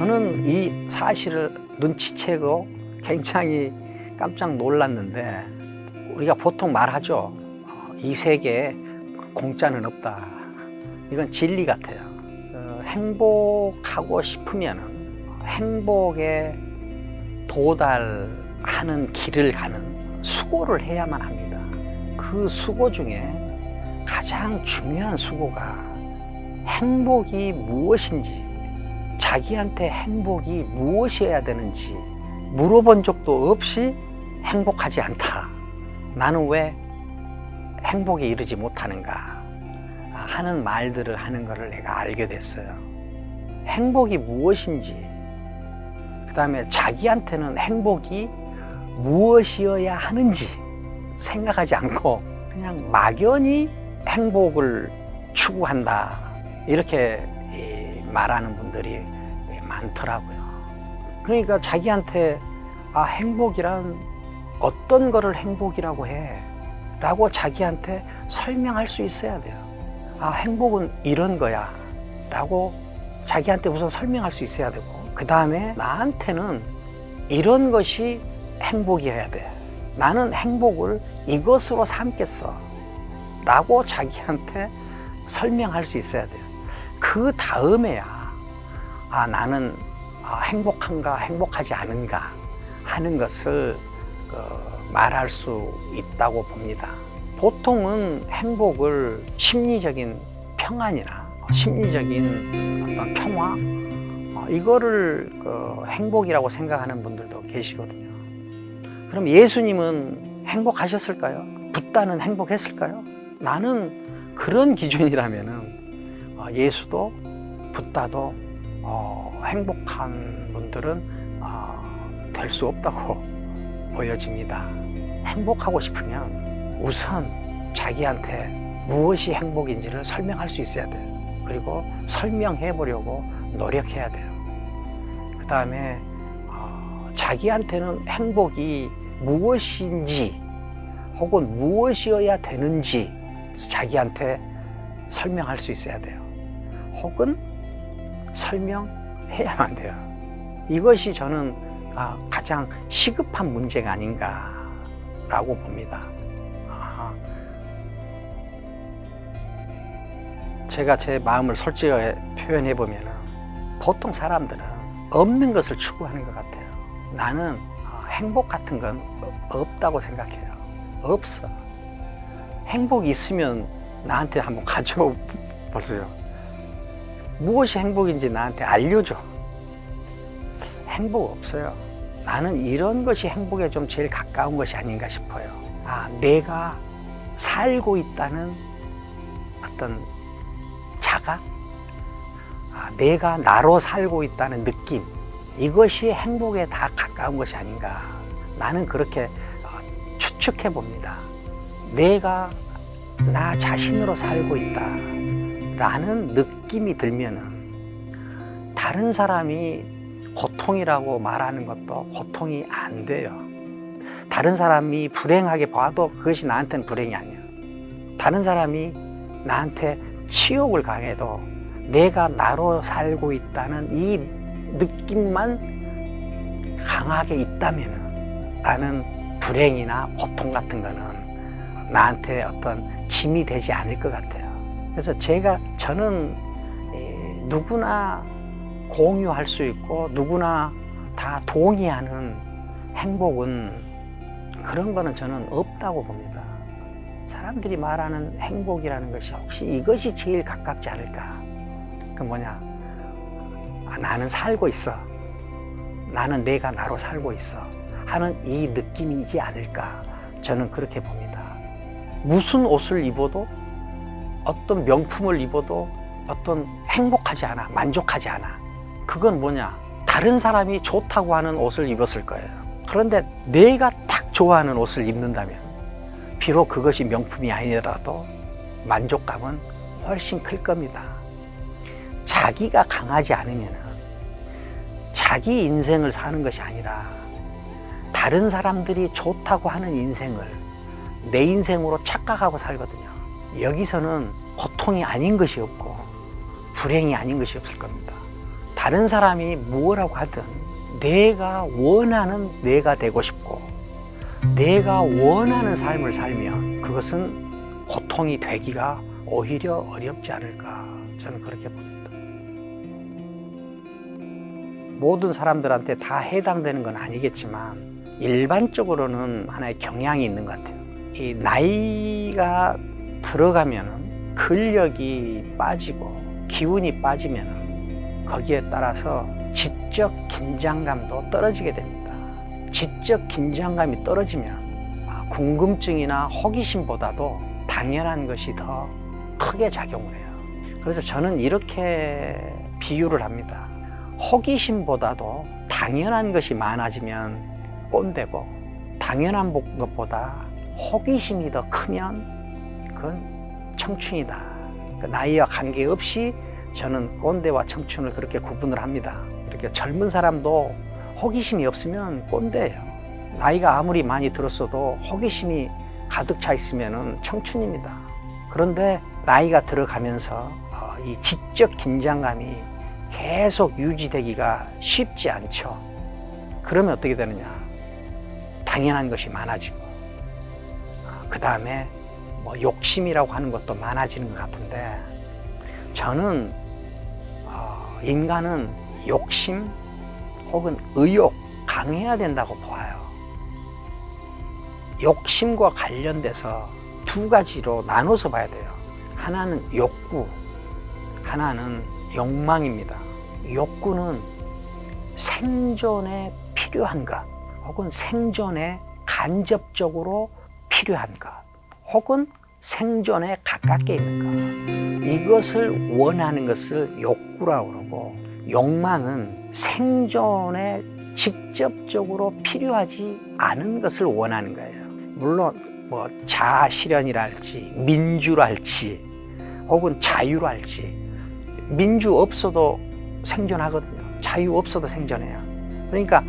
저는 이 사실을 눈치채고 굉장히 깜짝 놀랐는데, 우리가 보통 말하죠. 이 세계에 공짜는 없다. 이건 진리 같아요. 행복하고 싶으면 행복에 도달하는 길을 가는 수고를 해야만 합니다. 그 수고 중에 가장 중요한 수고가 행복이 무엇인지, 자기한테 행복이 무엇이어야 되는지 물어본 적도 없이 행복하지 않다. 나는 왜 행복에 이르지 못하는가 하는 말들을 하는 것을 내가 알게 됐어요. 행복이 무엇인지, 그 다음에 자기한테는 행복이 무엇이어야 하는지 생각하지 않고 그냥 막연히 행복을 추구한다, 이렇게 말하는 분들이 많더라고요. 그러니까 자기한테 행복이란 어떤 거를 행복이라고 해? 라고 자기한테 설명할 수 있어야 돼요. 행복은 이런 거야 라고 자기한테 우선 설명할 수 있어야 되고, 그 다음에 나한테는 이런 것이 행복이어야 돼. 나는 행복을 이것으로 삼겠어 라고 자기한테 설명할 수 있어야 돼요. 그 다음에야 나는 행복한가 행복하지 않은가 하는 것을 말할 수 있다고 봅니다. 보통은 행복을 심리적인 평안이나 심리적인 어떤 평화, 이거를 행복이라고 생각하는 분들도 계시거든요. 그럼 예수님은 행복하셨을까요? 붓다는 행복했을까요? 나는 그런 기준이라면은 예수도 붓다도 행복한 분들은 될 수 없다고 보여집니다. 행복하고 싶으면 우선 자기한테 무엇이 행복인지를 설명할 수 있어야 돼요. 그리고 설명해 보려고 노력해야 돼요. 그 다음에 자기한테는 행복이 무엇인지 혹은 무엇이어야 되는지 자기한테 설명할 수 있어야 돼요. 혹은 설명해야만 돼요. 이것이 저는 가장 시급한 문제가 아닌가라고 봅니다. 제가 제 마음을 솔직하게 표현해 보면 보통 사람들은 없는 것을 추구하는 것 같아요. 나는 행복 같은 건 없다고 생각해요. 없어. 행복이 있으면 나한테 한번 가져와 보세요. 무엇이 행복인지 나한테 알려줘. 행복 없어요. 나는 이런 것이 행복에 좀 제일 가까운 것이 아닌가 싶어요. 내가 살고 있다는 어떤 자각, 내가 나로 살고 있다는 느낌, 이것이 행복에 다 가까운 것이 아닌가. 나는 그렇게 추측해 봅니다. 내가 나 자신으로 살고 있다 라는 느낌이 들면은 다른 사람이 고통이라고 말하는 것도 고통이 안 돼요. 다른 사람이 불행하게 봐도 그것이 나한테는 불행이 아니야. 다른 사람이 나한테 치욕을 당해도 내가 나로 살고 있다는 이 느낌만 강하게 있다면은 나는 불행이나 고통 같은 거는 나한테 어떤 짐이 되지 않을 것 같아요. 그래서 저는 누구나 공유할 수 있고 누구나 다 동의하는 행복은 그런 거는 저는 없다고 봅니다. 사람들이 말하는 행복이라는 것이 혹시 이것이 제일 가깝지 않을까? 그 뭐냐? 나는 살고 있어. 나는 내가 나로 살고 있어. 하는 이 느낌이지 않을까? 저는 그렇게 봅니다. 무슨 옷을 입어도 어떤 명품을 입어도 어떤 행복하지 않아, 만족하지 않아. 그건 뭐냐? 다른 사람이 좋다고 하는 옷을 입었을 거예요. 그런데 내가 딱 좋아하는 옷을 입는다면 비록 그것이 명품이 아니더라도 만족감은 훨씬 클 겁니다. 자기가 강하지 않으면 자기 인생을 사는 것이 아니라 다른 사람들이 좋다고 하는 인생을 내 인생으로 착각하고 살거든요. 여기서는 고통이 아닌 것이 없고 불행이 아닌 것이 없을 겁니다. 다른 사람이 뭐라고 하든 내가 원하는 내가 되고 싶고 내가 원하는 삶을 살면 그것은 고통이 되기가 오히려 어렵지 않을까, 저는 그렇게 봅니다. 모든 사람들한테 다 해당되는 건 아니겠지만 일반적으로는 하나의 경향이 있는 것 같아요. 이 나이가 들어가면은 근력이 빠지고 기운이 빠지면은 거기에 따라서 지적 긴장감도 떨어지게 됩니다. 지적 긴장감이 떨어지면 궁금증이나 호기심보다도 당연한 것이 더 크게 작용을 해요. 그래서 저는 이렇게 비유를 합니다. 호기심보다도 당연한 것이 많아지면 꼰대고, 당연한 것보다 호기심이 더 크면 그건 청춘이다. 나이와 관계없이 저는 꼰대와 청춘을 그렇게 구분을 합니다. 이렇게 젊은 사람도 호기심이 없으면 꼰대예요. 나이가 아무리 많이 들었어도 호기심이 가득 차 있으면 청춘입니다. 그런데 나이가 들어가면서 이 지적 긴장감이 계속 유지되기가 쉽지 않죠. 그러면 어떻게 되느냐? 당연한 것이 많아지고, 그 다음에 욕심이라고 하는 것도 많아지는 것 같은데, 저는 인간은 욕심 혹은 의욕 강해야 된다고 봐요. 욕심과 관련돼서 두 가지로 나눠서 봐야 돼요. 하나는 욕구, 하나는 욕망입니다. 욕구는 생존에 필요한 것, 혹은 생존에 간접적으로 필요한 것, 혹은 생존에 가깝게 있는 것, 이것을 원하는 것을 욕구라고 그러고, 욕망은 생존에 직접적으로 필요하지 않은 것을 원하는 거예요. 물론 자아실현이랄지 민주랄지 혹은 자유랄지, 민주 없어도 생존하거든요. 자유 없어도 생존해요. 그러니까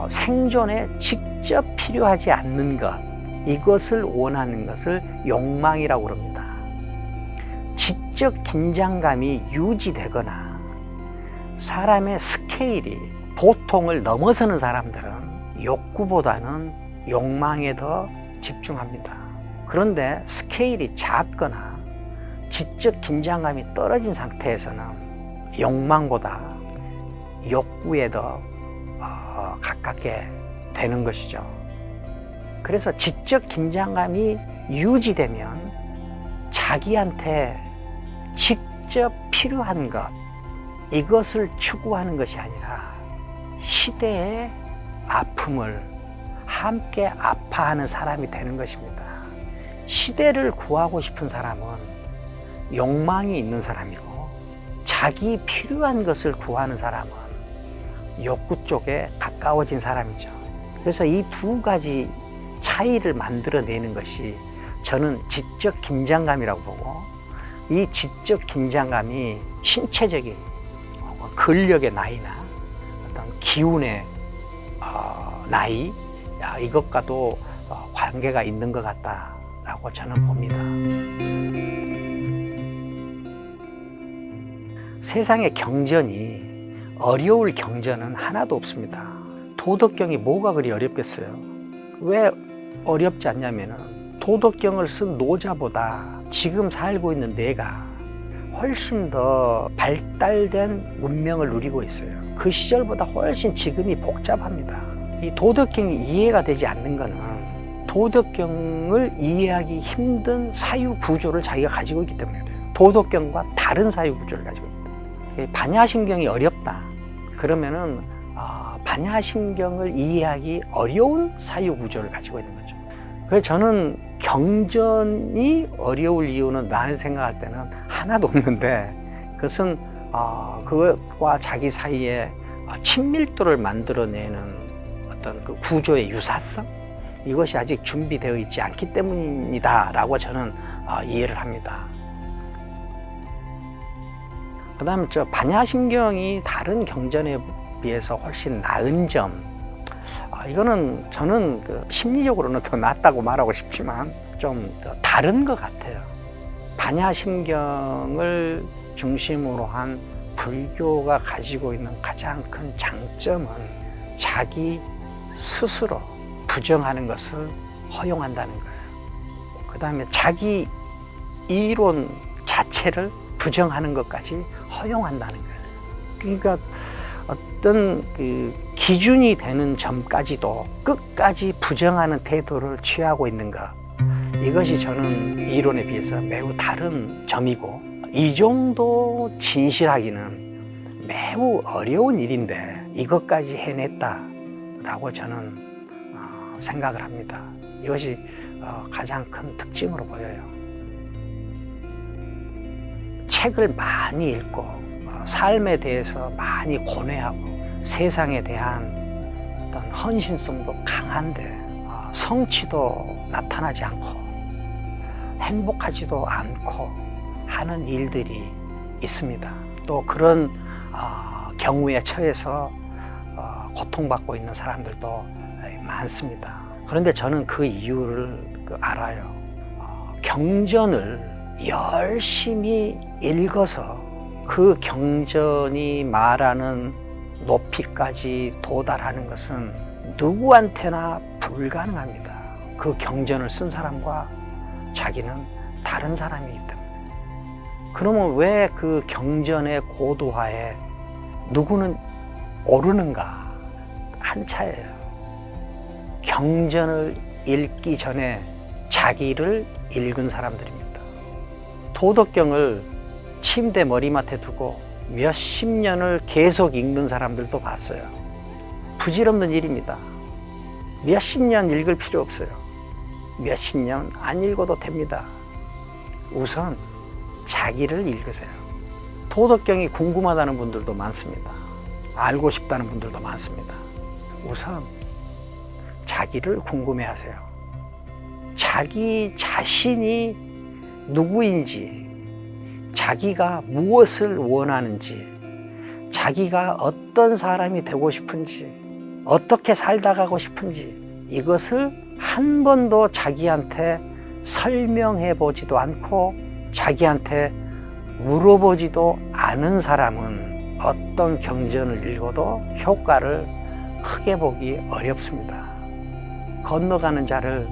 생존에 직접 필요하지 않는 것, 이것을 원하는 것을 욕망이라고 그럽니다. 지적 긴장감이 유지되거나 사람의 스케일이 보통을 넘어서는 사람들은 욕구보다는 욕망에 더 집중합니다. 그런데 스케일이 작거나 지적 긴장감이 떨어진 상태에서는 욕망보다 욕구에 더 가깝게 되는 것이죠. 그래서 지적 긴장감이 유지되면 자기한테 직접 필요한 것, 이것을 추구하는 것이 아니라 시대의 아픔을 함께 아파하는 사람이 되는 것입니다. 시대를 구하고 싶은 사람은 욕망이 있는 사람이고, 자기 필요한 것을 구하는 사람은 욕구 쪽에 가까워진 사람이죠. 그래서 이 두 가지 차이를 만들어내는 것이 저는 지적 긴장감이라고 보고, 이 지적 긴장감이 신체적인 근력의 나이나 어떤 기운의 나이, 이것과도 관계가 있는 것 같다라고 저는 봅니다. 세상의 경전이 어려울 경전은 하나도 없습니다. 도덕경이 뭐가 그리 어렵겠어요? 왜 어렵지 않냐면은 도덕경을 쓴 노자보다 지금 살고 있는 내가 훨씬 더 발달된 문명을 누리고 있어요. 그 시절보다 훨씬 지금이 복잡합니다. 이 도덕경이 이해가 되지 않는 거는 도덕경을 이해하기 힘든 사유 구조를 자기가 가지고 있기 때문에 그래요. 도덕경과 다른 사유 구조를 가지고 있다. 반야심경이 어렵다 그러면은 반야심경을 이해하기 어려운 사유 구조를 가지고 있는 거죠. 그래서 저는 경전이 어려울 이유는 나는 생각할 때는 하나도 없는데, 그것은 그것과 자기 사이에 친밀도를 만들어내는 어떤 그 구조의 유사성, 이것이 아직 준비되어 있지 않기 때문이다라고 저는 이해를 합니다. 그 다음에 반야심경이 다른 경전에 비해서 훨씬 나은 점, 이거는 저는 심리적으로는 더 낫다고 말하고 싶지만 좀 다른 것 같아요. 반야심경을 중심으로 한 불교가 가지고 있는 가장 큰 장점은 자기 스스로 부정하는 것을 허용한다는 거예요. 그 다음에 자기 이론 자체를 부정하는 것까지 허용한다는 거예요. 그러니까 어떤 그 기준이 되는 점까지도 끝까지 부정하는 태도를 취하고 있는 것, 이것이 저는 이론에 비해서 매우 다른 점이고, 이 정도 진실하기는 매우 어려운 일인데 이것까지 해냈다라고 저는 생각을 합니다. 이것이 가장 큰 특징으로 보여요. 책을 많이 읽고 삶에 대해서 많이 고뇌하고 세상에 대한 어떤 헌신성도 강한데 성취도 나타나지 않고 행복하지도 않고 하는 일들이 있습니다. 또 그런 경우에 처해서 고통받고 있는 사람들도 많습니다. 그런데 저는 그 이유를 알아요. 경전을 열심히 읽어서 그 경전이 말하는 높이까지 도달하는 것은 누구한테나 불가능합니다. 그 경전을 쓴 사람과 자기는 다른 사람이기 때문에. 그러면 왜 그 경전의 고도화에 누구는 오르는가? 한 차예요. 경전을 읽기 전에 자기를 읽은 사람들입니다. 도덕경을 침대 머리맡에 두고 몇십 년을 계속 읽는 사람들도 봤어요. 부질없는 일입니다. 몇십 년 읽을 필요 없어요. 몇십 년 안 읽어도 됩니다. 우선 자기를 읽으세요. 도덕경이 궁금하다는 분들도 많습니다. 알고 싶다는 분들도 많습니다. 우선 자기를 궁금해하세요. 자기 자신이 누구인지, 자기가 무엇을 원하는지, 자기가 어떤 사람이 되고 싶은지, 어떻게 살다 가고 싶은지, 이것을 한 번도 자기한테 설명해 보지도 않고 자기한테 물어보지도 않은 사람은 어떤 경전을 읽어도 효과를 크게 보기 어렵습니다. 건너가는 자를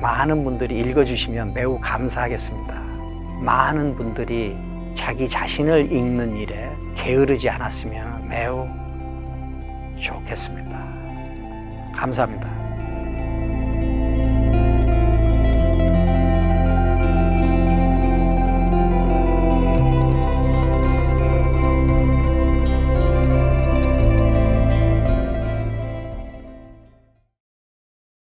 많은 분들이 읽어주시면 매우 감사하겠습니다. 많은 분들이 자기 자신을 읽는 일에 게으르지 않았으면 매우 좋겠습니다. 감사합니다.